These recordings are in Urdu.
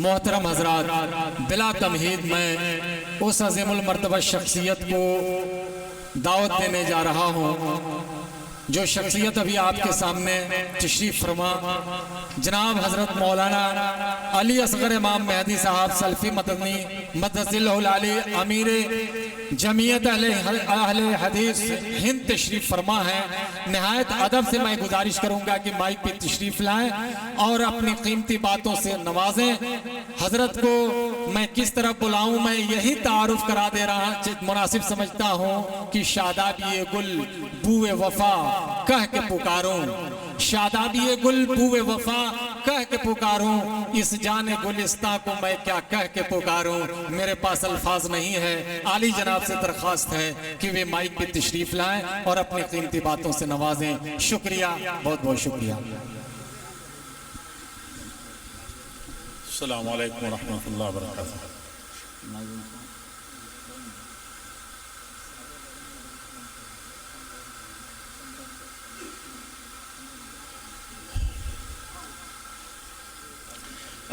محترم حضرات، بلا تمہید میں اس عظیم المرتبہ شخصیت کو دعوت دینے جا رہا ہوں جو شخصیت ابھی آپ کے سامنے تشریف فرما جناب حضرت مولانا علی اصغر امام مہدی صاحب سلفی مدنی مدث اللہ العلی امیر جمعیت اہل حدیث ہند تشریف فرما ہے۔ نہایت ادب سے میں گزارش کروں گا کہ مائک پہ تشریف لائیں اور اپنی قیمتی باتوں سے نوازیں۔ حضرت کو میں کس طرح بلاؤں، میں یہی تعارف کرا دے رہا مناسب سمجھتا ہوں کہ شادابی گل بوئے وفا کہہ کے پکاروں، شادابی گل بوئے وفا کہہ کے پکاروں، اس جان گلستہ کو میں کیا کہہ کے پکاروں۔ میرے پاس الفاظ نہیں ہے، عالی جناب سے درخواست ہے کہ وہ مائک پہ تشریف لائیں اور اپنی قیمتی باتوں سے نوازیں۔ شکریہ، بہت بہت شکریہ۔ السلام علیکم ورحمۃ اللہ وبرکاتہ۔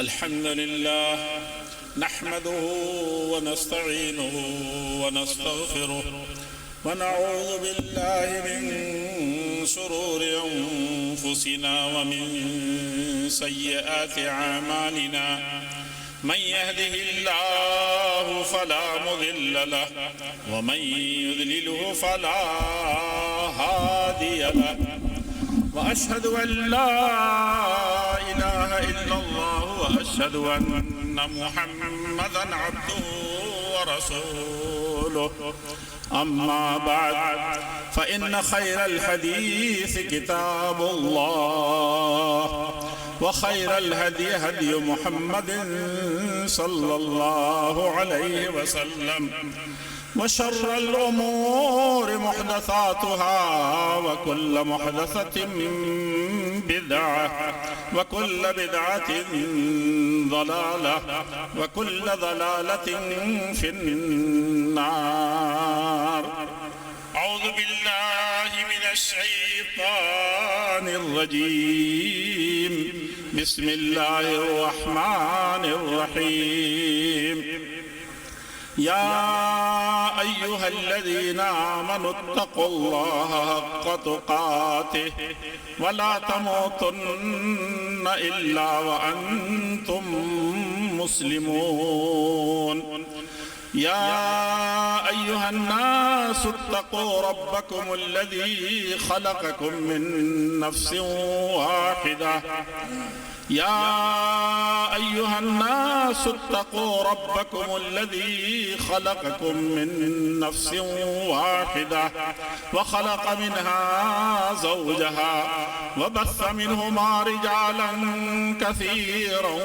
الحمد لله نحمده ونستعينه ونستغفره ونعوذ بالله من شرور أنفسنا ومن سيئات أعمالنا من يهده الله فلا مضل له ومن يضلله فلا هادي له وأشهد أن لا إله إلا الله وأشهد أن محمدًا عبده ورسوله أما بعد فإن خير الحديث كتاب الله وخير الهدي هدي محمد صلى الله عليه وسلم وشر الأمور محدثاتها وكل محدثة بدعة وكل بدعة ضلالة وكل ضلالة في النار. أعوذ بالله من الشيطان الرجيم. بسم الله الرحمن الرحيم. يا أيها الذين آمنوا اتقوا الله حق تقاته ولا تموتن إلا وأنتم مسلمون. يا أيها الناس اتقوا ربكم الذي خلقكم من نفس واحدة. يا أيها الناس اتقوا ربكم الذي خلقكم من نفس واحدة وخلق منها زوجها وبث منهما رجالا كثيرا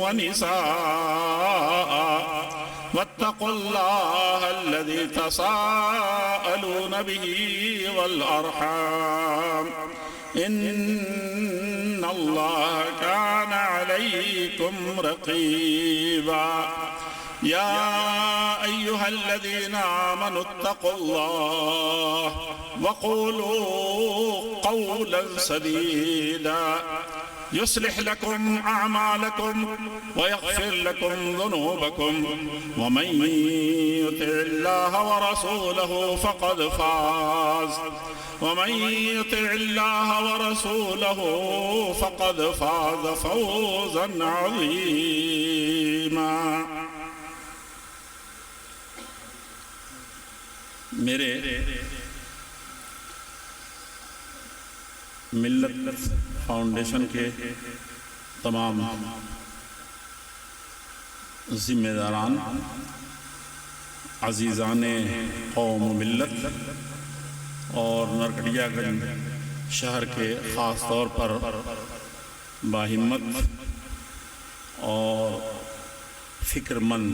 ونساء واتقوا الله الذي تساءلون به والأرحام إن الله كان عليكم رقيبا. يا أيها الذين آمنوا اتقوا الله وقولوا قولا سديدا يصلح لكم أعمالكم ويغفر لكم ذنوبكم ومن يطع الله ورسوله فقد فاز ومن يطع الله ورسوله فقد فاز فوزا عظيما. میرے ملت فاؤنڈیشن کے تمام ذمہ داران، عزیزان قوم و ملت اور نرکٹیا گنج شہر کے خاص طور پر باہمت اور فکر مند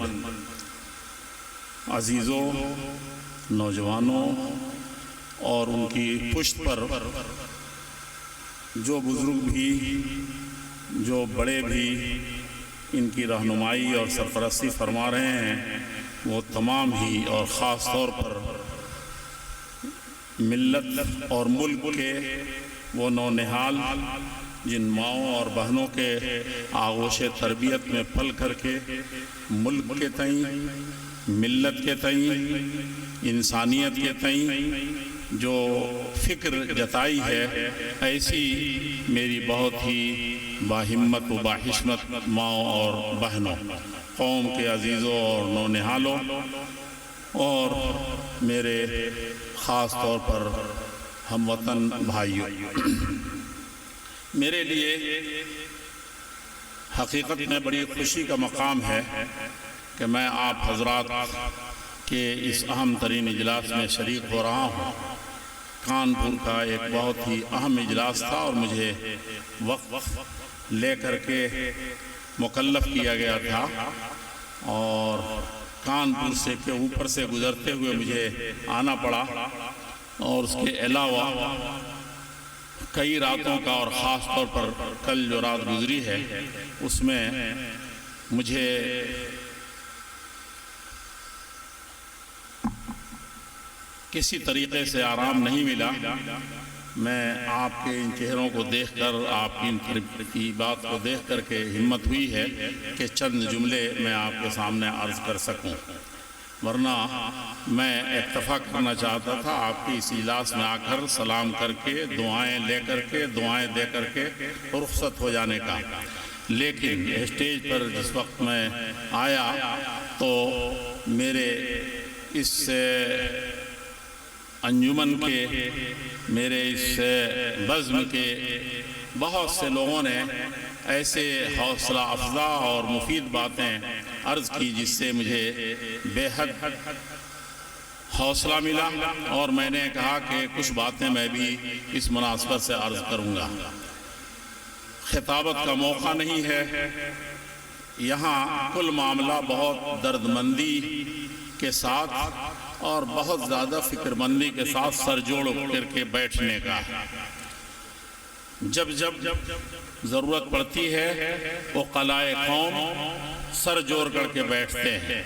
عزیزوں، نوجوانوں اور ان کی پشت پر جو بزرگ بھی جو بڑے بھی ان کی رہنمائی اور سرپرستی فرما رہے ہیں، وہ تمام ہی اور خاص طور پر ملت اور ملک کے وہ نونہال جن ماؤں اور بہنوں کے آغوش تربیت میں پل کر کے ملک کے تئیں، ملت کے تئیں، انسانیت کے تئیں جو فکر جتائی ہے، ایسی میری بہت ہی باہمت و باحشمت ماؤں اور بہنوں، قوم کے عزیزوں اور نونہالوں، اور میرے خاص طور پر ہم وطن بھائیوں، میرے لیے حقیقت میں بڑی خوشی کا مقام ہے کہ میں آپ حضرات کے اس اہم ترین اجلاس میں شریک ہو رہا ہوں۔ کانپور کا ایک بہت ہی اہم اجلاس تھا اور مجھے وقت لے کر کے مکلف کیا گیا تھا، اور کانپور سے کے اوپر سے گزرتے ہوئے مجھے آنا پڑا، اور اس کے علاوہ کئی راتوں کا، اور خاص طور پر کل جو رات گزری ہے اس میں مجھے کسی طریقے سے آرام نہیں ملا۔ میں آپ کے ان چہروں کو دیکھ کر، آپ کی ان کی بات کو دیکھ کر کے ہمت ہوئی ہے کہ چند جملے میں آپ کے سامنے عرض کر سکوں، ورنہ میں اکتفا کرنا چاہتا تھا آپ کی اس اجلاس میں آ کر سلام کر کے، دعائیں لے کر کے، دعائیں دے کر کے رخصت ہو جانے کا۔ لیکن اسٹیج پر جس وقت میں آیا تو میرے اس انجمن کے، میرے اس بزم کے بہت سے لوگوں نے ایسے حوصلہ افزا اور مفید باتیں عرض کی جس سے مجھے بے حد حوصلہ ملا، اور میں نے کہا کہ کچھ باتیں میں بھی اس مناسبت سے عرض کروں گا۔ خطابت کا موقع نہیں ہے، یہاں کل معاملہ بہت دردمندی کے ساتھ اور بہت زیادہ فکر مندی کے ساتھ سر جوڑ کر کے بیٹھنے کا۔ جب ضرورت پڑتی ہے وہ قلائے قوم سر جوڑ کر کے بیٹھتے ہیں۔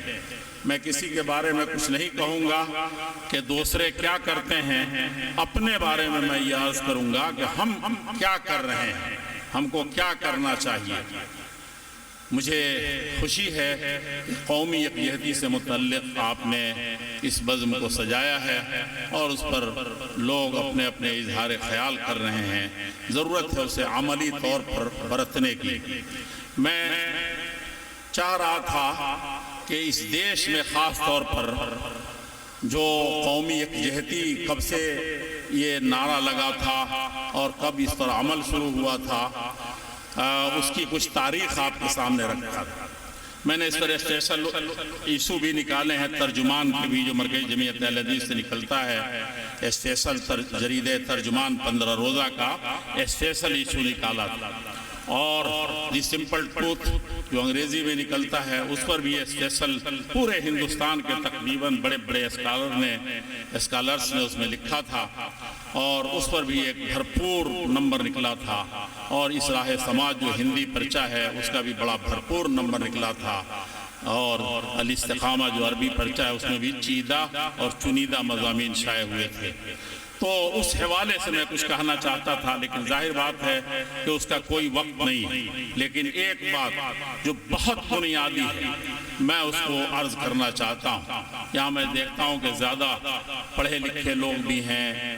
میں کسی کے بارے میں کچھ نہیں کہوں گا کہ دوسرے کیا کرتے ہیں، اپنے بارے میں میں یہ عرض کروں گا کہ ہم کیا کر رہے ہیں، ہم کو کیا کرنا چاہیے۔ مجھے خوشی ہے کہ قومی یکجہتی سے متعلق آپ نے اس بزم کو سجایا ہے اور اس پر لوگ اپنے اپنے اظہار خیال کر رہے ہیں۔ ضرورت ہے اسے عملی طور پر برتنے کی۔ میں چاہ رہا تھا کہ اس دیش میں خاص طور پر جو قومی یکجہتی کب سے یہ نعرہ لگا تھا اور کب اس پر عمل شروع ہوا تھا، اس کی کچھ تاریخ آپ کے سامنے رکھا تھا۔ میں نے اس پر اسپیشل ایشو بھی نکالے ہیں، ترجمان کے بھی جو مرکزی جمعیت اہل حدیث سے نکلتا ہے، اسپیشل جریدے ترجمان 15 روزہ کا اسپیشل ایشو نکالا تھا، اور دی سمپل ٹروتھ جو انگریزی میں نکلتا ہے اس پر بھی اسپیشل پورے ہندوستان کے تقریباً بڑے بڑے اسکالرز نے اس میں لکھا تھا، اور اس پر بھی ایک بھرپور نمبر نکلا تھا، اور اصلاح سماج جو ہندی پرچہ ہے اس کا بھی بڑا بھرپور نمبر نکلا تھا، اور الاستقامہ جو عربی پرچہ ہے اس میں بھی چیدہ اور چنیدہ مضامین شائع ہوئے تھے۔ تو اس حوالے سے میں کچھ کہنا چاہتا تھا، لیکن ظاہر بات ہے کہ اس کا کوئی وقت نہیں، لیکن ایک بات جو بہت بنیادی ہے میں اس کو عرض کرنا چاہتا ہوں۔ یہاں میں دیکھتا ہوں کہ زیادہ پڑھے لکھے لوگ بھی ہیں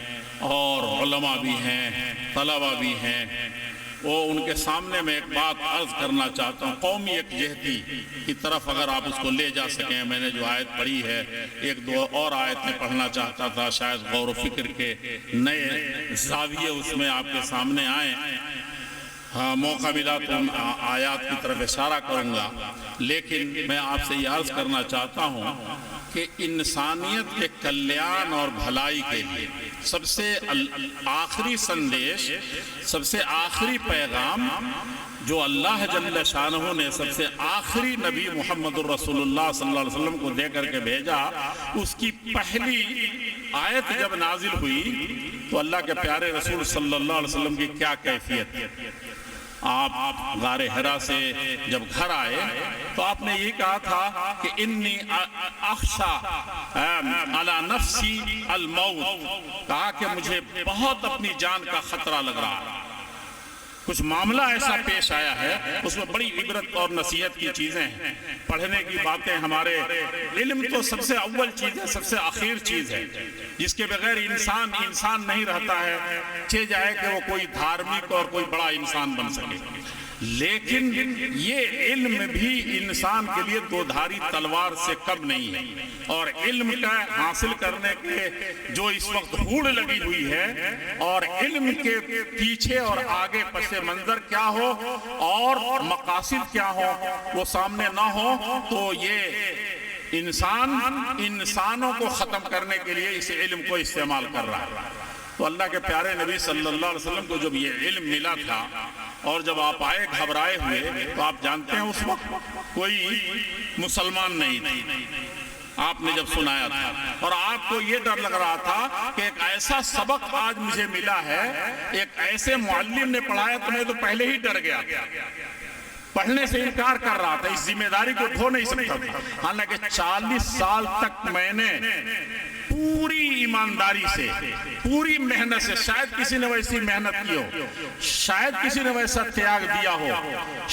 اور علماء بھی ہیں، طلباء بھی ہیں، وہ ان کے سامنے میں ایک بات عرض کرنا چاہتا ہوں۔ قومی یکجہتی کی طرف اگر آپ اس کو لے جا سکیں، میں نے جو آیت پڑھی ہے، ایک دو اور آیتیں پڑھنا چاہتا تھا، شاید غور و فکر کے نئے زاویے اس میں آپ کے سامنے آئیں۔ موقع ملا تو آیات کی طرف اشارہ کروں گا، لیکن میں آپ سے یہ عرض کرنا چاہتا ہوں کہ انسانیت کے کلیان اور بھلائی کے لیے سب سے آخری سندیش، سب سے آخری پیغام جو اللہ جل شانہ نے سب سے آخری نبی محمد الرسول اللہ صلی اللہ علیہ وسلم کو دے کر کے بھیجا، اس کی پہلی آیت جب نازل ہوئی تو اللہ کے پیارے رسول صلی اللہ علیہ وسلم کی کیا کیفیت ہے۔ آپ غار حرا سے جب گھر آئے تو آپ نے یہ کہا تھا کہ انی اخشا علی نفسی الموت، کہا کہ مجھے بہت اپنی جان کا خطرہ لگ رہا ہے۔ کچھ معاملہ ایسا پیش آیا ہے اس میں بڑی عبرت اور نصیحت کی چیزیں ہیں، پڑھنے کی باتیں. ہمارے علم تو سب سے اول چیز ہے، سب سے آخر چیز ہے، جس کے بغیر انسان نہیں رہتا ہے، چاہے کہ وہ کوئی دھارمک اور کوئی بڑا انسان بن سکے. لیکن یہ علم بھی انسان کے لیے دو دھاری تلوار سے کم نہیں ہے. اور علم کا حاصل کرنے کے جو اس وقت ہوڑ لگی ہوئی ہے، اور علم کے پیچھے اور آگے پس منظر کیا ہو اور مقاصد کیا ہو وہ سامنے نہ ہو، تو یہ انسانوں کو ختم کرنے کے لیے اس علم کو استعمال کر رہا ہے. تو اللہ کے پیارے نبی صلی اللہ علیہ وسلم کو جب یہ علم ملا تھا اور جب آپ آئے گھبرائے ہوئے، تو آپ جانتے ہیں اس وقت کوئی مسلمان نہیں تھے. آپ نے جب سنایا تھا اور آپ کو یہ ڈر لگ رہا تھا کہ ایک ایسا سبق آج مجھے ملا ہے، ایک ایسے معلم نے پڑھایا، تو میں تو پہلے ہی ڈر گیا، پڑھنے سے انکار کر رہا تھا، اس ذمہ داری کو ڈھو نہیں سکتا تھا. حالانکہ 40 سال تک میں نے پوری ایمانداری سے، پوری محنت سے، شاید کسی نے ویسی محنت کی ہو، شاید کسی نے ویسا تیاگ دیا ہو،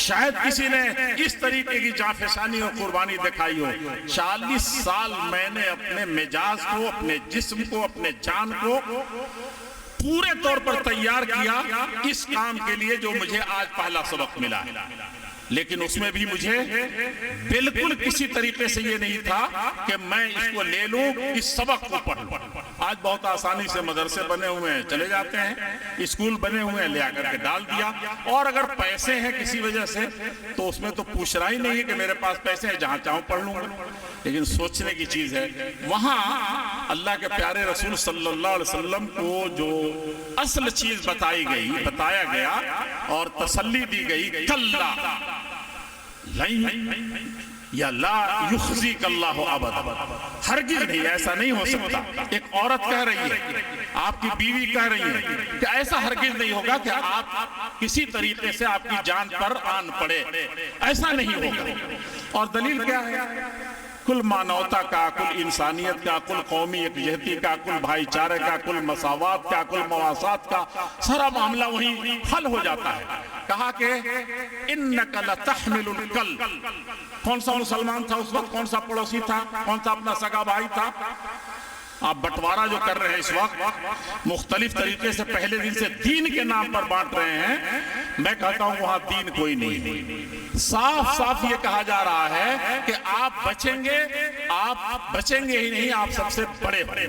شاید کسی نے اس طریقے کی جانفشانی اور قربانی دکھائی ہو. 40 سال میں نے اپنے مزاج کو، اپنے جسم کو، اپنے جان کو پورے طور پر تیار کیا اس کام کے لیے جو مجھے آج پہلا سبق ملا ہے. لیکن اس میں بھی مجھے بالکل کسی طریقے سے یہ نہیں تھا کہ میں اس کو لے لوں، اس سبق کو پڑھ لوں. آج بہت آسانی سے مدرسے بنے ہوئے ہیں، چلے جاتے ہیں، اسکول بنے ہوئے ہیں، لے آ کر کے ڈال دیا. اور اگر پیسے ہیں کسی وجہ سے تو اس میں تو پوچھنا ہی نہیں ہے کہ میرے پاس پیسے ہیں، جہاں چاہوں پڑھ لوں گا. لیکن سوچنے کی چیز ہے، وہاں اللہ کے پیارے رسول صلی اللہ علیہ وسلم کو جو اصل چیز بتائی گئی، بتایا گیا اور تسلی دی گئی، کلا یا لا یخزیک اللہ ابدا، ہرگز نہیں، ایسا نہیں ہو سکتا. ایک عورت کہہ رہی ہے، آپ کی بیوی کہہ رہی ہے کہ ایسا ہرگز نہیں ہوگا کہ آپ کسی طریقے سے آپ کی جان پر آن پڑے، ایسا نہیں ہوگا. اور دلیل کیا ہے؟ کل مانوتا کا، کل انسانیت کا، کل قومی یکجہتی کا، کل بھائی چارے کا، کل مساوات کا، کل مواسات کا سارا معاملہ وہی حل ہو جاتا ہے. کہا کہ اِنَّكَ لَتَحْمِلُ الْقَلْبَ. کون سا مسلمان تھا اس وقت؟ کون سا پڑوسی تھا؟ کون سا اپنا سگا بھائی تھا؟ آپ بٹوارہ جو کر رہے ہیں اس وقت، مختلف طریقے سے پہلے دن سے دین کے نام پر بانٹ رہے ہیں. میں کہتا ہوں وہاں دین کوئی نہیں ہے. صاف صاف یہ کہا جا رہا ہے کہ آپ بچیں گے ہی نہیں، آپ سب سے بڑے بڑے.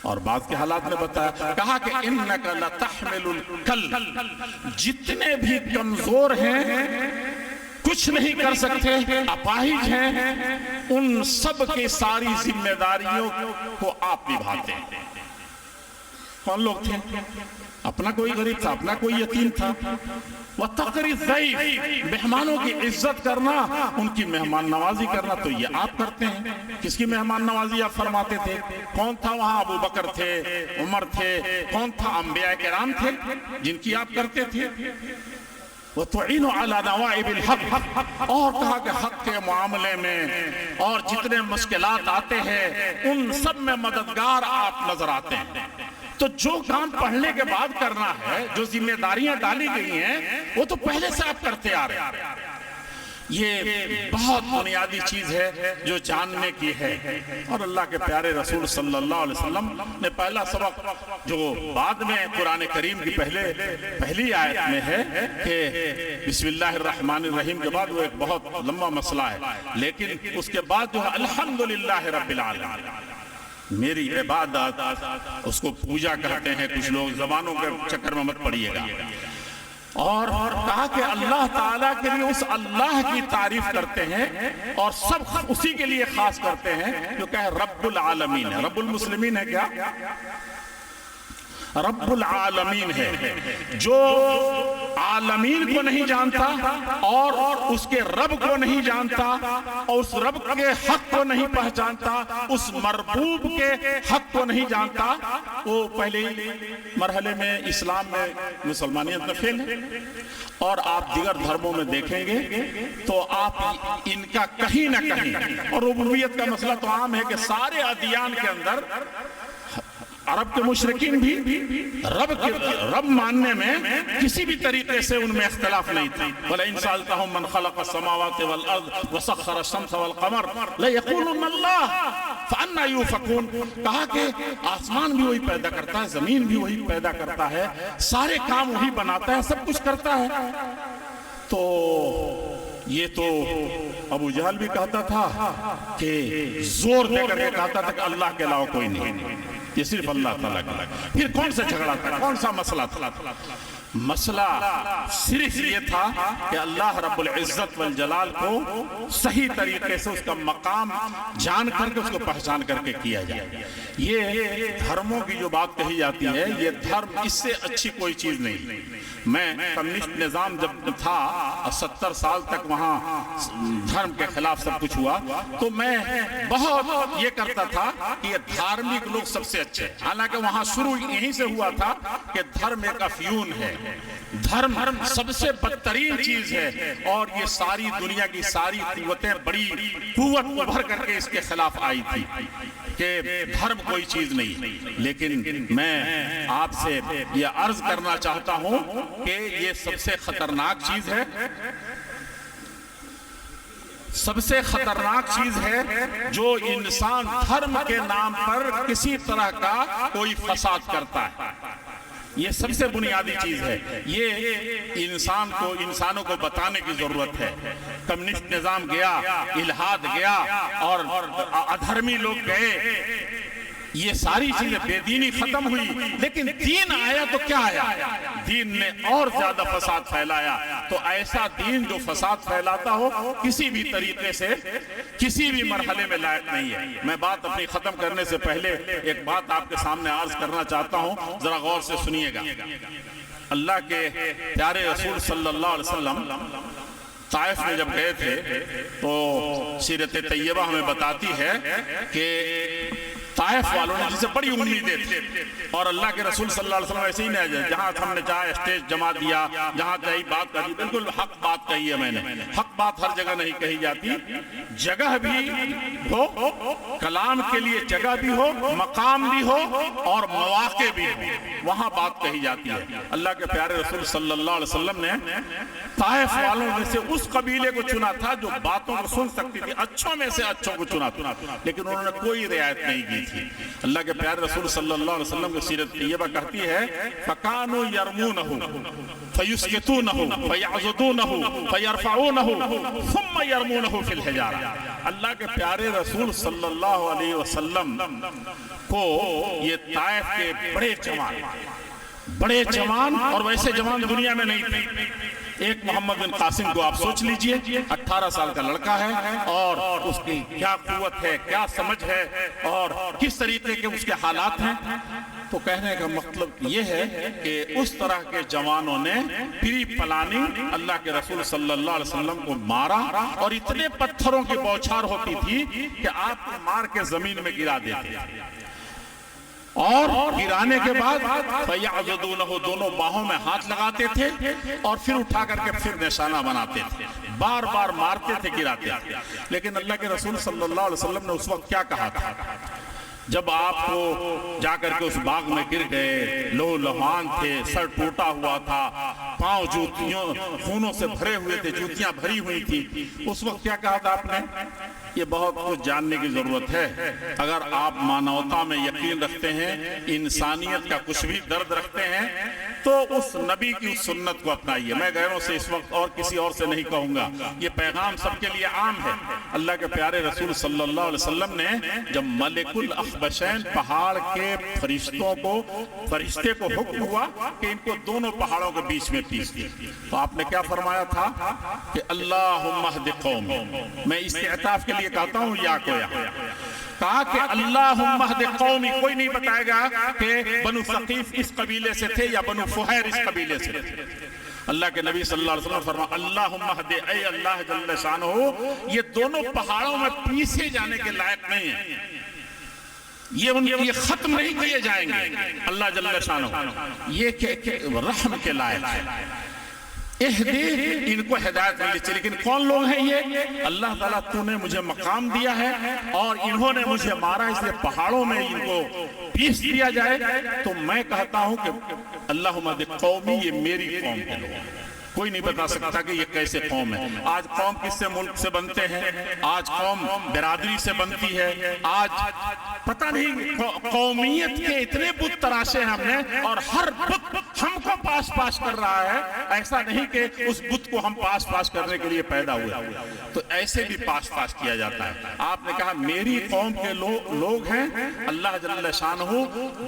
اور بعض کے حالات میں بتایا، کہا کہ اِنَّكَ لَتَحْمِلُ الْكَلْبَ، جتنے بھی کمزور ہیں، کچھ نہیں کر سکتے، اپاہج ہیں، ان سب کی ساری ذمہ داریوں کو آپ نبھاتے ہیں. کون لوگ تھے؟ اپنا کوئی غریب تھا، اپنا کوئی یتیم تھا. وَتَقْرِ الضَّيْفِ، مہمانوں کی عزت کرنا، ان کی مہمان نوازی کرنا، تو یہ آپ کرتے ہیں. کس کی مہمان نوازی آپ فرماتے تھے؟ کون تھا وہاں؟ ابو بکر تھے، عمر تھے. کون تھا؟ انبیاء کرام تھے جن کی آپ کرتے تھے. وَتُعِينُ عَلَى نَوَائِبِ الْحَقِّ، اور کہا کہ حق کے معاملے میں اور جتنے مشکلات آتے ہیں ان سب میں مددگار آپ نظر آتے ہیں. تو جو کام پڑھنے کے بعد کرنا ہے، جو ذمہ داریاں ڈالی گئی ہیں، وہ تو پہلے سے آپ کرتے آ رہے ہیں. یہ بہت بنیادی چیز ہے جو جاننے کی ہے. اور اللہ کے پیارے رسول صلی اللہ علیہ وسلم نے پہلا سبق جو بعد میں قرآن کریم کی پہلی آیت میں ہے کہ بسم اللہ الرحمن الرحیم کے بعد، وہ ایک بہت لمبا مسئلہ ہے، لیکن اس کے بعد جو ہے الحمدللہ رب العالمین، میری عبادت، اس کو پوجا کہتے ہیں کچھ لوگ، زبانوں کے چکر میں مت پڑیے گا. اور کہا کہ اللہ تعالیٰ کے لیے اس اللہ کی تعریف کرتے ہیں اور سب اسی کے لیے خاص کرتے ہیں جو کہ رب العالمین ہے. رب المسلمین ہے کیا؟ رب العالمین ہے، جو عالمین کو نہیں جانتا اور اس کے رب کو نہیں جانتا اور اس رب کے حق کو نہیں پہچانتا، اس مربوب کے حق کو نہیں جانتا، وہ پہلے مرحلے میں اسلام میں مسلمانیت میں فیل ہے. اور آپ دیگر دھرموں میں دیکھیں گے تو آپ ان کا کہیں نہ کہیں، اور ربوبیت کا مسئلہ تو عام ہے کہ سارے ادیان کے اندر عرب کے مشرکین بھی رب ماننے میں کسی بھی طریقے سے ان میں اختلاف نہیں تھا. وَلَئِن سَأَلْتَهُم مَّنْ خَلَقَ السَّمَاوَاتِ وَالْأَرْضَ وَسَخَّرَ الشَّمْسَ وَالْقَمَرَ لَيَقُولُنَّ اللَّهُ فَأَنَّىٰ يُؤْفَكُونَ. کہا کہ آسمان بھی وہی پیدا کرتا ہے, زمین بھی وہی پیدا کرتا ہے, سارے کام وہی بناتا ہے, سب کچھ کرتا ہے. تو یہ تو ابو جہل بھی کہتا تھا کہ زور دے کر کے کہتا تھا کہ اللہ کے علاوہ کوئی نہیں, یہ صرف اللہ تعالیٰ کا. پھر کون سا جھگڑا تھا, کون سا مسئلہ تھا؟ مسئلہ صرف یہ تھا کہ اللہ رب العزت والجلال کو صحیح طریقے سے اس کا مقام جان کر کے اس کو پہچان کر کے کیا جائے. یہ دھرموں کی جو بات کہی جاتی ہے, یہ دھرم اس سے اچھی کوئی چیز نہیں. میں کمیونسٹ نظام جب تھا 70 سال تک وہاں دھرم کے خلاف سب کچھ ہوا, تو میں بہت یہ کرتا تھا کہ یہ دھارمک لوگ سب سے اچھے. حالانکہ وہاں شروع یہیں سے ہوا تھا کہ دھرم ایک افیون ہے, دھرم سب سے بدترین چیز ہے, اور یہ ساری دنیا کی ساری قوتیں بڑی قوت ابھر کر کے اس کے خلاف آئی تھی کہ دھرم کوئی چیز نہیں. لیکن میں آپ سے یہ عرض کرنا چاہتا ہوں کہ یہ سب سے خطرناک چیز ہے, سب سے خطرناک چیز ہے جو انسان دھرم کے نام پر کسی طرح کا کوئی فساد کرتا ہے. یہ سب سے بنیادی چیز ہے. یہ انسانوں کو بتانے کی ضرورت ہے. کمیونسٹ نظام گیا, الہاد گیا, اور ادھرمی لوگ گئے, یہ ساری چیزیں, بے دینی ختم ہوئی. لیکن دین آیا تو کیا آیا؟ دین نے اور زیادہ فساد پھیلایا. تو ایسا دین جو فساد پھیلاتا ہو کسی بھی طریقے سے کسی بھی مرحلے میں لائق نہیں ہے. میں بات اپنی ختم کرنے سے پہلے ایک بات آپ کے سامنے عرض کرنا چاہتا ہوں, ذرا غور سے سنیے گا. اللہ کے پیارے رسول صلی اللہ علیہ وسلم طائف میں جب گئے تھے تو سیرت طیبہ ہمیں بتاتی ہے کہ طائف والوں نے جسے بڑی امیدیں تھی, اور اللہ کے رسول صلی اللہ علیہ وسلم ایسے ہی نہیں, جہاں ہم نے چاہے اسٹیج جما دیا, جہاں چاہے بات کہی, بالکل حق بات کہی ہے میں نے. حق بات ہر جگہ نہیں کہی جاتی, جگہ بھی ہو, کلام کے لیے جگہ بھی ہو, مقام بھی ہو, اور مواقع بھی ہو, وہاں بات کہی جاتی ہے. اللہ کے پیارے رسول صلی اللہ علیہ وسلم نے طائف والوں میں سے اس قبیلے کو چنا تھا جو باتوں کو سن سکتی تھی, اچھوں میں سے اچھوں کو چنا تھا, لیکن انہوں نے کوئی رعایت نہیں کی تھی. اللہ کے پیارے رسول صلی اللہ علیہ وسلم کی سیرت طیبہ کہتی ہے فَكَانُوا يَرْمُونَهُ فَيُسْقِطُونَهُ فَيَعْضُدُونَهُ فَيَرْفَعُونَهُ ثُمَّ يَرْمُونَهُ فِي الْحِجَارَةِ. اللہ کے پیارے رسول صلی اللہ علیہ وسلم کو یہ طائف کے بڑے جوان اور ویسے جوان دنیا میں نہیں تھے. ایک محمد بن قاسم کو آپ سوچ لیجئے, 18 سال کا لڑکا ہے, اور اس کی کیا قوت ہے, کیا سمجھ ہے, اور کس طریقے کے اس کے حالات ہیں. تو کہنے کا مطلب یہ ہے کہ اس طرح کے جوانوں نے پری پلانی اللہ کے رسول صلی اللہ علیہ وسلم کو مارا, اور اتنے پتھروں کی بوچھار ہوتی تھی کہ آپ کو مار کے زمین میں گرا دیتے, اور گرانے کے بعد فَيَعْضُدُونَهُ دونوں باہوں میں ہاتھ لگاتے تھے, اور پھر اٹھا کر کے پھر نشانہ بناتے تھے, بار بار مارتے تھے, گراتے تھے. لیکن اللہ کے رسول صلی اللہ علیہ وسلم نے اس وقت کیا کہا تھا جب آپ کو جا کر کے اس باغ میں گر گئے, لہو لہوان تھے, سر ٹوٹا ہوا تھا, پاؤں جوتیوں خونوں سے بھرے ہوئے تھے, جوتیاں بھری ہوئی تھی, اس وقت کیا کہا تھا آپ نے؟ یہ بہت کچھ جاننے کی ضرورت ہے. اگر آپ مانوتا میں یقین رکھتے ہیں, انسانیت کا کچھ بھی درد رکھتے ہیں, تو اس نبی کی اس سنت کو اپنائیے. میں غیروں سے اس وقت اور کسی اور سے نہیں کہوں گا, یہ پیغام سب کے لیے عام ہے. اللہ کے پیارے رسول صلی اللہ علیہ وسلم نے جب ملک الاخبشین پہاڑ کے فرشتے کو حکم ہوا کہ ان کو دونوں پہاڑوں کے بیچ میں پیس دیا, تو آپ نے کیا فرمایا تھا کہ اللہم اہد قومی. میں استعطاف کے لیے کہتا ہوں یا کویا, کہا کہ اللہم اہد قومی. کوئی نہیں بتائے گا کہ بنو ثقیف اس قبیلے سے تھے یا بنو فہیر اس قبیلے سے تھے. اللہ کے نبی صلی اللہ علیہ وسلم فرمایا اللہم اہد, اے اللہ جل شانہ, یہ دونوں پہاڑوں میں پیسے جانے کے لائق نہیں ہیں, یہ ختم نہیں کیے جائیں گے. اللہ جل شانہ یہ کہ رحم کے لائق ہے. اہدی، ان کو ہدایت ملی چاہیے. لیکن کون لوگ ہیں یہ؟ اللہ تعالیٰ تو نے مجھے مقام دیا ہے اور انہوں نے مجھے مارا، اس لیے پہاڑوں میں ان کو پیس دیا جائے. تو میں کہتا ہوں کہ اللہم اہد قومی، یہ میری قوم کے لوگ. کوئی نہیں بتا سکتا کہ یہ کیسے قوم ہے. آج قوم کس سے ملک سے بنتے ہیں، آج قوم برادری سے بنتی ہے. آج پتہ نہیں قومیت کے اتنے بت تراشے ہم نے، اور ہر بت ہم کو پاس پاس کر رہا ہے. ایسا نہیں کہ اس بت کو ہم پاس پاس کرنے کے لیے پیدا ہوئے، تو ایسے بھی پاس پاس کیا جاتا ہے. آپ نے کہا میری قوم کے لوگ ہیں. اللہ جل شانہ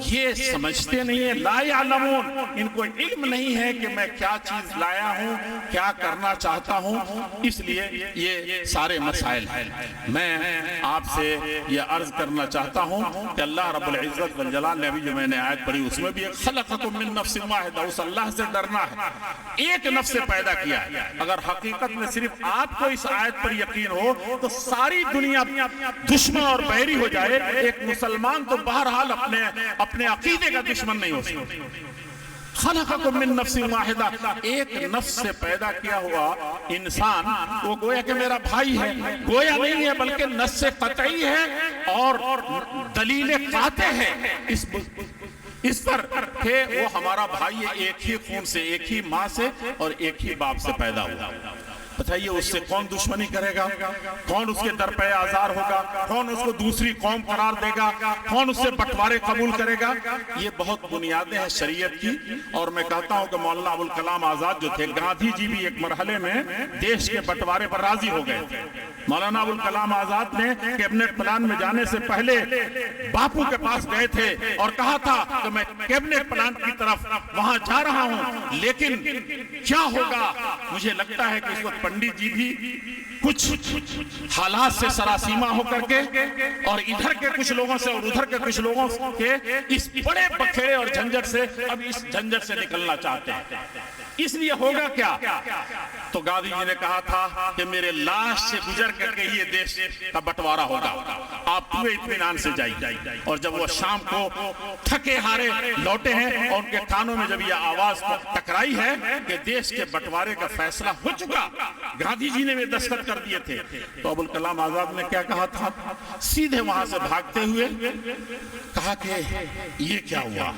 یہ سمجھتے نہیں ہیں، لا یعلمون، ان کو علم نہیں ہے کہ میں کیا چیز لایا ہوں، کیا کرنا چاہتا ہوں. اس لیے یہ سارے مسائل ہیں. میں آپ سے یہ عرض کرنا چاہتا ہوں کہ اللہ رب العزت والجلال نے ابھی جو میں نے آیت پڑھی اس میں بھی ایک خلقکم من نفس واحدہ، اس اللہ سے ڈرنا ہے. ایک نفس سے پیدا کیا ہے. اگر حقیقت میں صرف آپ کو اس آیت پر یقین ہو تو ساری دنیا دشمن اور بیری ہو جائے. ایک مسلمان تو بہرحال اپنے عقیدے کا دشمن نہیں ہو سکتا. خلقکم من نفس واحدہ، ایک نفس سے پیدا کیا ہوا انسان وہ گویا کہ میرا بھائی ہے. گویا نہیں ہے بلکہ نص قطعی ہے اور دلیل قاطع ہے اس پر کہ وہ ہمارا بھائی ہے. ایک ہی خون سے، ایک ہی ماں سے اور ایک ہی باپ سے پیدا ہوا. بتائیے اس سے کون دشمنی کرے گا؟ کون اس کے در پہ آزار ہوگا؟ کون اس کو دوسری قوم قرار دے گا؟ کون اس سے بٹوارے قبول کرے گا؟ یہ بہت بنیادیں ہیں شریعت کی. اور میں کہتا ہوں کہ مولانا ابوالکلام آزاد جو تھے، گاندھی جی بھی ایک مرحلے میں دیش کے بٹوارے پر راضی ہو گئے تھے. مولانا ابوالکلام آزاد نے کیبنٹ پلان میں جانے سے پہلے باپو کے پاس گئے تھے اور کہا تھا کہ میں کیبنٹ پلان کی طرف وہاں جا رہا ہوں، لیکن کیا ہوگا؟ مجھے لگتا ہے کہ اس وقت پنڈت جی بھی کچھ حالات سے سراسیمہ ہو کر کے اور ادھر کے کچھ لوگوں سے اور ادھر کے کچھ لوگوں کے اس بڑے بکھیرے اور جھنجٹ سے اب اس جھنجٹ سے نکلنا چاہتے ہیں. اس لیے ہوگا کیا؟ تو گاندھی جی نے کہا تھا کہ میرے لاش سے گزر کر کے یہ دیش کا بٹوارا ہوگا، آپ پورے اطمینان سے جائیے. اور جب وہ شام کو تھکے ہارے لوٹے ہیں اور ان کے کانوں میں جب یہ آواز ٹکرائی ہے کہ دیش کے بٹوارے کا فیصلہ ہو چکا، گاندھی جی نے بھی دستخط کر دیے تھے، تو ابوالکلام آزاد نے کیا کہا تھا؟ سیدھے وہاں سے بھاگتے ہوئے کہا کہ یہ کیا ہوا.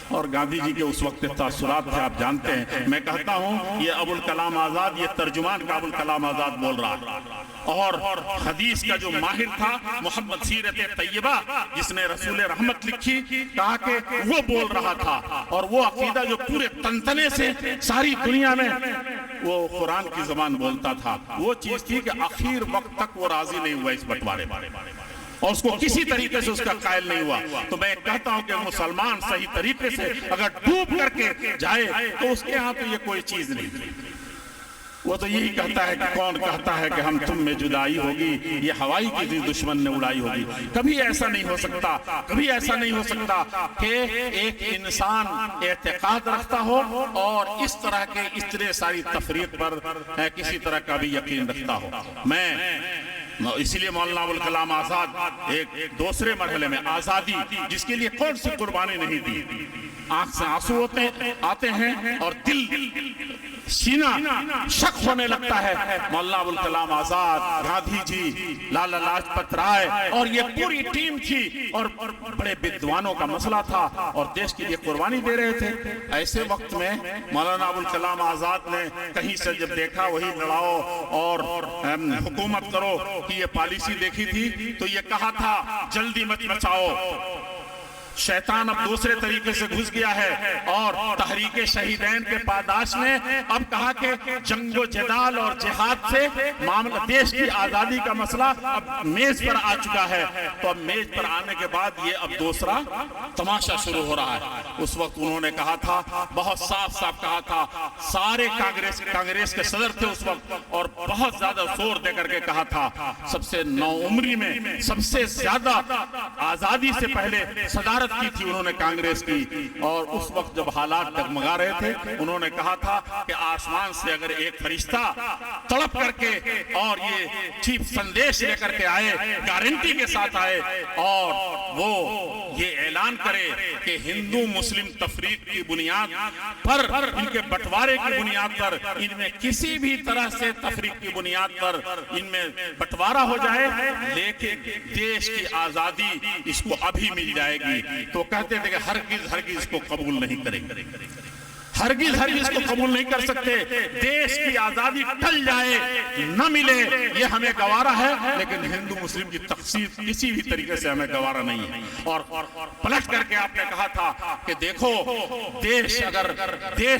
اور گاندھی جی کے اس وقت تاثرات تھے، آپ جانتے ہیں. میں کہتا ہوں یہ ابوالکلام آزاد، یہ ترجمان کا ابوالکلام آزاد بول رہا ہے. اور حدیث کا جو ماہر تھا محمد سیرت طیبہ جس نے رسول رحمت لکھی، کہا کہ وہ بول رہا تھا. اور وہ عقیدہ جو پورے تنتنے سے ساری دنیا میں وہ قرآن کی زبان بولتا تھا، وہ چیز تھی کہ آخر وقت تک وہ راضی نہیں ہوا اس بٹوارے اور اس کو کسی طریقے سے اس کا قائل نہیں ہوا. تو میں کہتا ہوں کہ مسلمان صحیح طریقے سے اگر ڈوب کر کے جائے تو اس کے ہاں تو یہ کوئی چیز نہیں. وہ تو یہی کہتا ہے کہ کون کہتا ہے کہ ہم تم میں جدائی ہوگی، یہ ہوائی کی دشمن نے اڑائی ہوگی. کبھی ایسا نہیں ہو سکتا، کبھی ایسا نہیں ہو سکتا کہ ایک انسان اعتقاد رکھتا ہو اور اس طرح کے اتنے ساری تفریق پر کسی طرح کا بھی یقین رکھتا ہو. میں اسی لیے مولانا ابوالکلام آزاد ایک دوسرے مرحلے میں آزادی جس کے لیے کون سی قربانی نہیں دی. آنکھ سے آنسو آتے ہیں اور دل سینہ شک ہونے لگتا ہے. مولانا ابوالکلام آزاد، گاندھی جی، لالا لاجپت رائے اور یہ پوری ٹیم تھی اور بڑے بدوانوں کا مسئلہ تھا اور دیش کے لیے قربانی دے رہے تھے. ایسے وقت میں مولانا ابوالکلام آزاد نے کہیں سے جب دیکھا وہی لڑاؤ اور حکومت کرو کی یہ پالیسی دیکھی تھی تو یہ کہا تھا جلدی مت مچاؤ، شیطان اب دوسرے طریقے سے گھس گیا ہے. اور تحریک شہیدین کے پاداش میں اب کہا کہ جنگ و جدال اور جہاد سے معاملہ دیش کی آزادی کا مسئلہ اب میز پر آ چکا ہے. تو اب میز پر آنے کے بعد یہ اب دوسرا تماشا شروع ہو رہا ہے. اس وقت انہوں نے کہا تھا، بہت صاف صاف کہا تھا، سارے کانگریس کے صدر تھے اس وقت اور بہت زیادہ زور دے کر کے کہا تھا، سب سے نو عمری میں سب سے زیادہ آزادی سے پہلے صدارت کی تھی انہوں نے کانگریس کی. اور اس وقت جب حالات ڈگمگا رہے تھے انہوں نے کہا تھا کہ آسمان سے اگر ایک فرشتہ تڑپ کر کے اور یہ چیف سندیش لے کر کے آئے، گارنٹی کے ساتھ آئے اور وہ یہ اعلان کرے کہ ہندو مسلم تفریق کی بنیاد پر، ان کے بٹوارے کی بنیاد پر، ان میں کسی بھی طرح سے تفریق کی بنیاد پر ان میں بٹوارا ہو جائے، لیکن دیش کی آزادی اس کو ابھی مل جائے گی، تو کہتے تھے کہ ہرگز ہرگز اس کو قبول نہیں کریں گے، ہرگز ہرگز کو قبول نہیں کر سکتے، دیش کی آزادی ٹل جائے نہ ملے یہ ہمیں گوارا ہے، لیکن ہندو مسلم کی تقسیم کسی بھی طریقے سے ہمیں گوارا نہیں ہے۔ اور پلٹ کر کے آپ نے کہا تھا کہ دیکھو دیش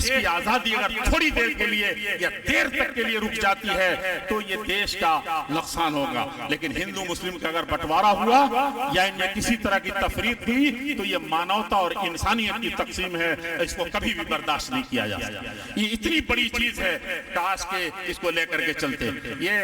کی آزادی اگر تھوڑی دیر کے لیے یا دیر تک کے لیے رک جاتی ہے تو یہ دیش کا نقصان ہوگا، لیکن ہندو مسلم کا اگر بٹوارا ہوا یا ان میں کسی طرح کی تفریق ہوئی تو یہ مانوتا اور انسانیت کی تقسیم ہے، اس کو کبھی بھی برداشت نہیں کیا جا سکتا۔ یہ اتنی بڑی چیز ہے، کاش کے اس کو لے کر کے چلتے۔ یہ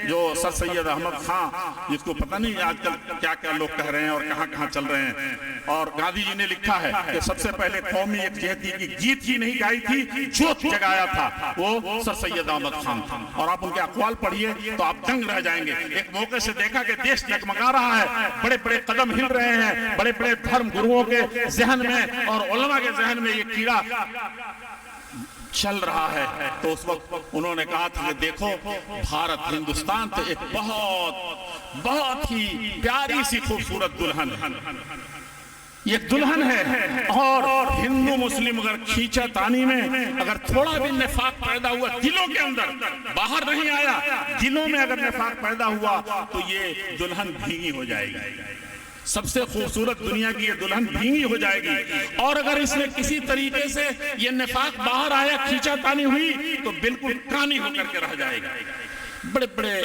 جو سر سید احمد خان، جس کو پتہ نہیں آج کل کیا کیا لوگ کہہ رہے ہیں اور کہاں کہاں چل رہے ہیں، اور گاندھی جی نے لکھا ہے کہ سب سے پہلے قومی یکجہتی کی گیت ہی نہیں گائی تھی، جوت جگایا تھا وہ سر سید احمد خان تھا۔ اور آپ ان کے اقوال پڑھیے تو آپ دنگ رہ جائیں گے۔ ایک موقع سے دیکھا کہ دیش جگمگا رہا ہے، بڑے بڑے قدم ہل رہے ہیں، بڑے بڑے دھرم گروؤں کے ذہن میں اور علماء کے ذہن میں یہ کیڑا چل رہا ہے، تو اس وقت انہوں نے کہا تھا کہ دیکھو بھارت ہندوستان تو ایک بہت ہی پیاری سی خوبصورت دلہن ہے، یہ دلہن ہے، اور ہندو مسلم اگر کھینچا تانی میں اگر تھوڑا بھی نفاق پیدا ہوا دلوں کے اندر، باہر نہیں آیا، دلوں میں اگر نفاق پیدا ہوا تو یہ دلہن بھینگی ہو جائے گی، سب سے خوبصورت دنیا کی یہ دلہن بھینگی ہو جائے گی۔ اور اگر اس میں کسی طریقے سے یہ نفاق باہر آیا، کھینچا تانی ہوئی، تو بالکل کانی ہو کر کے رہ جائے گا۔ بڑے بڑے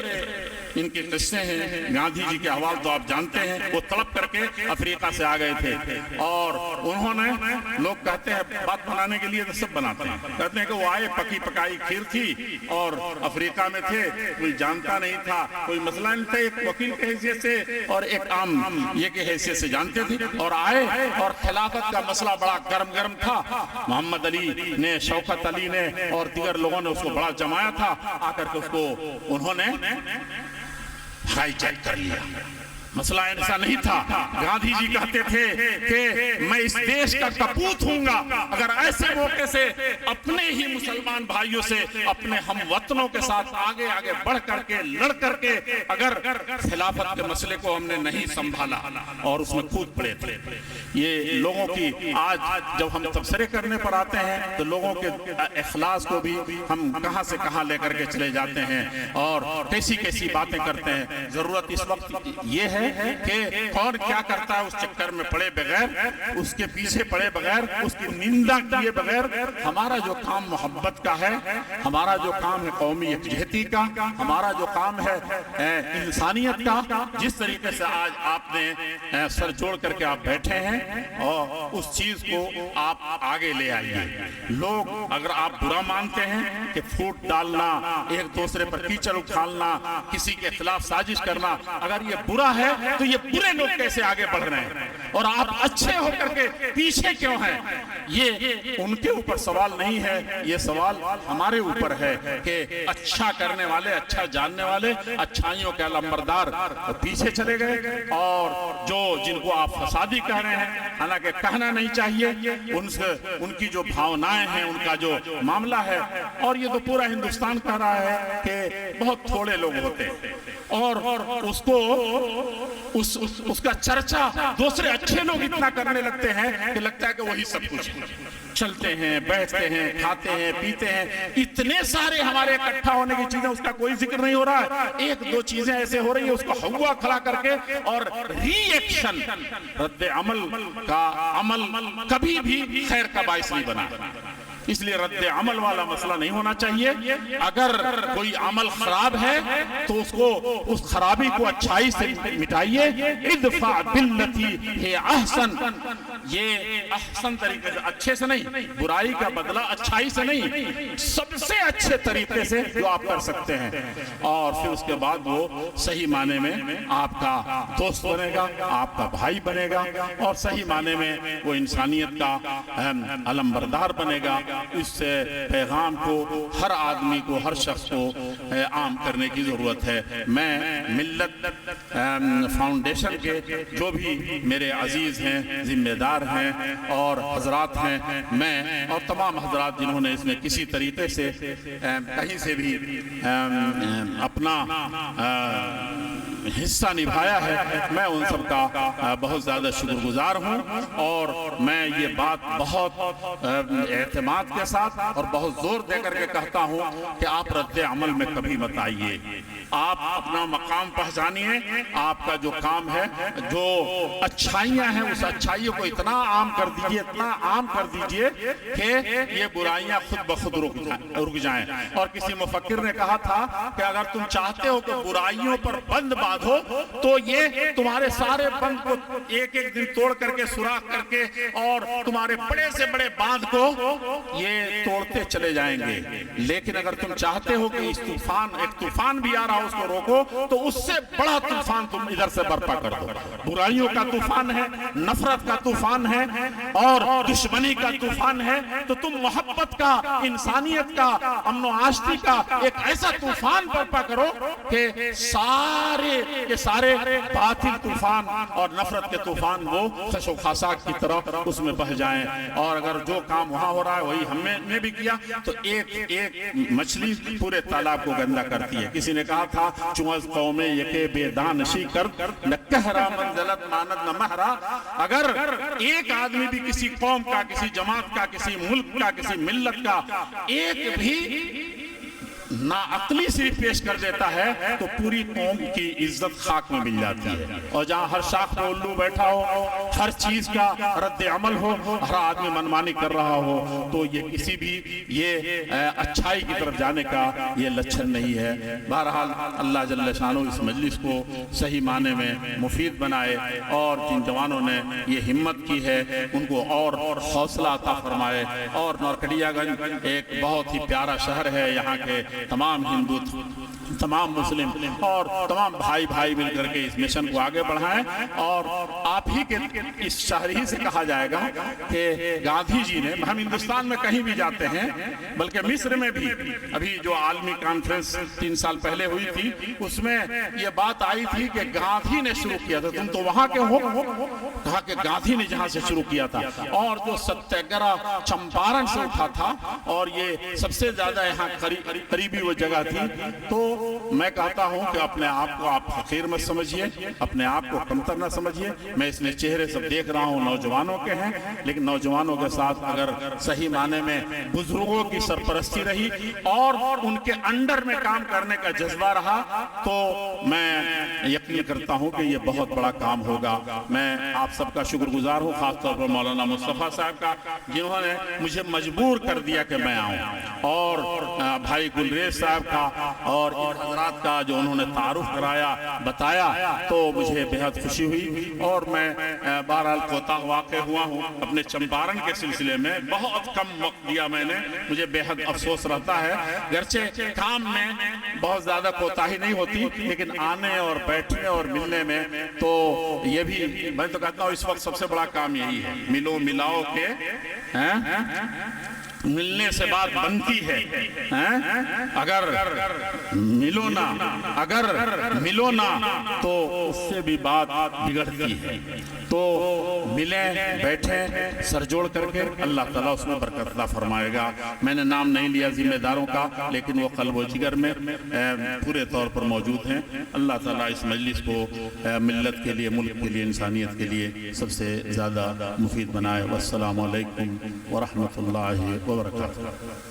ان کے قصے ہیں، گاندھی جی کے حوال تو آپ جانتے ہیں، وہ تڑپ کر کے افریقہ سے آ گئے تھے، اور انہوں نے، لوگ کہتے ہیں بات بنانے کے لیے تو سب بناتے ہیں، کہتے ہیں کہ وہ آئے پکی پکائی کھیر تھی اور افریقہ میں تھے، کوئی جانتا نہیں تھا، کوئی مسئلہ نہیں تھا، ایک وکیل کی حیثیت سے اور ایک عام یہ کی حیثیت سے جانتے تھے، اور آئے اور خلافت کا مسئلہ بڑا گرم تھا، محمد علی نے، شوکت علی نے اور دیگر لوگوں نے اس کو بڑا جمایا تھا، آ کر کے اس کو انہوں نے ہائی جیک کر لیا۔ مسئلہ ایسا نہیں تھا۔ گاندھی جی کہتے تھے کہ میں اس دیش کا کپوت ہوں گا اگر ایسے موقع سے اپنے ہی مسلمان بھائیوں سے، اپنے ہم وطنوں کے ساتھ آگے آگے بڑھ کر کے، لڑ کر کے اگر خلافت کے مسئلے کو ہم نے نہیں سنبھالا اور اس میں کود پڑے تھے۔ یہ لوگوں کی آج جب ہم تبصرے کرنے پر آتے ہیں تو لوگوں کے اخلاص کو بھی ہم کہاں سے کہاں لے کر کے چلے جاتے ہیں اور کیسی کیسی باتیں کرتے ہیں۔ ضرورت اس وقت یہ ہے کہ کون کیا کرتا ہے اس چکر میں پڑے بغیر، اس کے پیچھے پڑے بغیر، اس کی نندا کیے بغیر، ہمارا جو کام محبت کا ہے، ہمارا جو کام ہے قومی یکجہتی کا، ہمارا جو کام ہے انسانیت کا، جس طریقے سے آج آپ نے سر جوڑ کر کے آپ بیٹھے ہیں اور اس چیز کو آپ آگے لے آئیے۔ لوگ اگر آپ برا مانتے ہیں کہ پھوٹ ڈالنا، ایک دوسرے پر کیچڑ اکھالنا، کسی کے خلاف سازش کرنا، اگر یہ برا ہے تو یہ برے لوگ کیسے آگے بڑھ رہے ہیں اور آپ اچھے ہو کر کے پیچھے کیوں ہیں؟ یہ ان کے اوپر سوال نہیں ہے، یہ سوال ہمارے اوپر ہے کہ اچھا کرنے والے، اچھا جاننے والے، اچھائیوں کے علمبردار پیچھے چلے گئے، اور جو جن کو آپ فسادی کہہ رہے ہیں، حالانکہ کہنا نہیں چاہیے، ان کی جو بھاونائیں ہیں، ان کا جو معاملہ ہے، اور یہ تو پورا ہندوستان کہہ رہا ہے کہ بہت تھوڑے لوگ ہوتے ہیں اور اس کو اس کا چرچا دوسرے اچھے لوگ اتنا کرنے لگتے ہیں کہ لگتا ہے کہ وہی سب کچھ ہے۔ چلتے ہیں، بیٹھتے ہیں، کھاتے ہیں، پیتے ہیں، اتنے سارے ہمارے اکٹھا ہونے کی چیزیں، اس کا کوئی ذکر نہیں ہو رہا ہے۔ ایک دو چیزیں ایسے ہو رہی ہیں، اس کو ہوا کھڑا کر کے، اور ری ایکشن، رد عمل کا عمل کبھی بھی خیر کا باعث نہیں بنا۔ اس لیے رد عمل والا مسئلہ نہیں ہونا چاہیے۔ اگر کوئی عمل خراب ہے تو اس کو، اس خرابی کو اچھائی سے مٹائیے۔ ادفع باللتی ہی احسن، یہ احسن طریقے سے، اچھے سے نہیں، برائی کا بدلہ اچھائی سے نہیں، سب سے اچھے طریقے سے جو آپ کر سکتے ہیں، اور پھر اس کے بعد وہ صحیح معنی میں آپ کا دوست بنے گا، آپ کا بھائی بنے گا، اور صحیح معنی میں وہ انسانیت کا علمبردار بنے گا، اس پیغام کو ہر آدمی کو، ہر شخص کو عام کرنے کی ضرورت ہے۔ میں ملت فاؤنڈیشن کے جو بھی میرے عزیز ہیں، ذمہ دار ہیں اور حضرات ہیں، میں اور تمام حضرات جنہوں نے اس میں کسی طریقے سے کہیں سے بھی اپنا حصہ نبھایا ہے، میں ان سب کا بہت زیادہ شکر گزار ہوں، اور میں یہ بات بہت اعتماد کے ساتھ اور بہت زور دے کر کے کہتا ہوں کہ آپ رد عمل میں کبھی مت آئیے، آپ اپنا مقام پہچانیے، آپ کا جو کام ہے، جو اچھائیاں ہیں اس اچھائیوں کو اتنا عام کر دیجئے، اتنا عام کر دیجئے کہ یہ برائیاں خود بخود رک جائیں۔ اور کسی مفکر نے کہا تھا کہ اگر تم چاہتے ہو کہ برائیوں پر بند باندھو تو یہ تمہارے سارے بند کو ایک ایک دن توڑ کر کے سوراخ کر کے اور تمہارے بڑے سے بڑے باندھ کو یہ توڑتے چلے جائیں گے، لیکن اگر تم چاہتے ہو کہ اس ایک طوفان بھی آ رہا اس کو روکو تو اس سے بڑا طوفان تم ادھر سے برپا کر دو۔ برائیوں کا طوفان ہے، نفرت کا طوفان ہے اور دشمنی کا طوفان ہے، تو تم محبت کا، انسانیت کا، امن و آشتی کا ایک ایسا طوفان برپا کرو کہ سارے کے سارے باطل طوفان اور نفرت کے طوفان وہ خش و خاشاک کی طرح اس میں بہہ جائیں۔ اور اگر جو کام وہاں ہو رہا ہے وہی ہم نے بھی کیا تو ایک مچھلی پورے تالاب کو گندا کرتی ہے۔ کسی نے کہا تھا چوز قوم یکے بے دانشی کر نہ کہرا منزلت ماند نہ مہرا، اگر ایک آدمی بھی کسی قوم کا، کسی جماعت کا، کسی ملک کا، کسی ملت کا ایک بھی ناعقلی سے پیش کر دیتا ہے تو پوری قوم کی عزت خاک میں مل جاتی ہے۔ اور جہاں ہر شاخ پہ الو بیٹھا ہو، ہر چیز کا رد عمل ہو، ہر آدمی منمانی کر رہا ہو، تو یہ کسی بھی یہ اچھائی کی طرف جانے کا یہ لچھن نہیں ہے۔ بہرحال اللہ جل شانہ اس مجلس کو صحیح معنی میں مفید بنائے، اور جن جوانوں نے یہ ہمت کی ہے ان کو اور حوصلہ عطا فرمائے۔ اور نورکھڑیا گنج ایک بہت ہی پیارا شہر ہے، یہاں کے تمام ہندو، تمام مسلم اور تمام بھائی مل کر کے اس مشن کو آگے بڑھائیں، اور آپ ہی کے اس شہر ہی سے کہا جائے گا کہ گاندھی جی نے، ہم ہندوستان میں کہیں بھی جاتے ہیں، بلکہ مصر میں بھی ابھی جو عالمی کانفرنس 3 سال پہلے ہوئی تھی اس میں یہ بات آئی تھی کہ گاندھی نے شروع کیا تھا، تم تو وہاں کے ہو، کہا کہ گاندھی نے جہاں سے شروع کیا تھا، اور جو ستیہ چمپارن سے اٹھا تھا، اور یہ سب سے زیادہ یہاں قریبی وہ جگہ تھی۔ تو میں کہتا ہوں کہ اپنے آپ کو آپ فقیر مت سمجھیے، اپنے آپ کو کمتر نہ سمجھیے۔ میں اس میں چہرے سب دیکھ رہا ہوں نوجوانوں کے ہیں، لیکن نوجوانوں کے ساتھ اگر صحیح معنی میں بزرگوں کی سرپرستی رہی اور ان کے انڈر میں کام کرنے کا جذبہ رہا تو میں یقین کرتا ہوں کہ یہ بہت بڑا کام ہوگا۔ میں آپ سب کا شکر گزار ہوں، خاص طور پر مولانا مصطفیٰ صاحب کا، جنہوں نے مجھے مجبور کر دیا کہ میں آؤں، اور بھائی گلریز صاحب کا اور حضرات کا جو انہوں نے تعارف کرایا، بتایا، تو مجھے بہت خوشی ہوئی۔ اور میں بہرحال کوتاہ واقع ہوا ہوں اپنے چمپارن کے سلسلے میں، بہت کم وقت دیا میں نے، مجھے بہت افسوس رہتا ہے، گرچہ کام میں بہت زیادہ کوتاہی نہیں ہوتی، لیکن آنے اور بیٹھنے اور ملنے میں تو یہ بھی میں تو کہتا ہوں اس وقت سب سے بڑا کام یہی ہے، ملو ملاؤ کے ملنے سے بات بنتی ہے، اگر ملو نہ تو اس سے بھی بات بگڑتی ہے۔ تو ملیں، بیٹھیں، سر جوڑ کر کے، اللہ تعالیٰ اس میں برکت عطا فرمائے گا۔ میں نے نام نہیں لیا ذمہ داروں کا، لیکن وہ قلب و جگر میں پورے طور پر موجود ہیں۔ اللہ تعالیٰ اس مجلس کو ملت کے لیے، ملک کے لیے، انسانیت کے لیے سب سے زیادہ مفید بنائے۔ والسلام علیکم ورحمۃ اللہ وبرکاتہ۔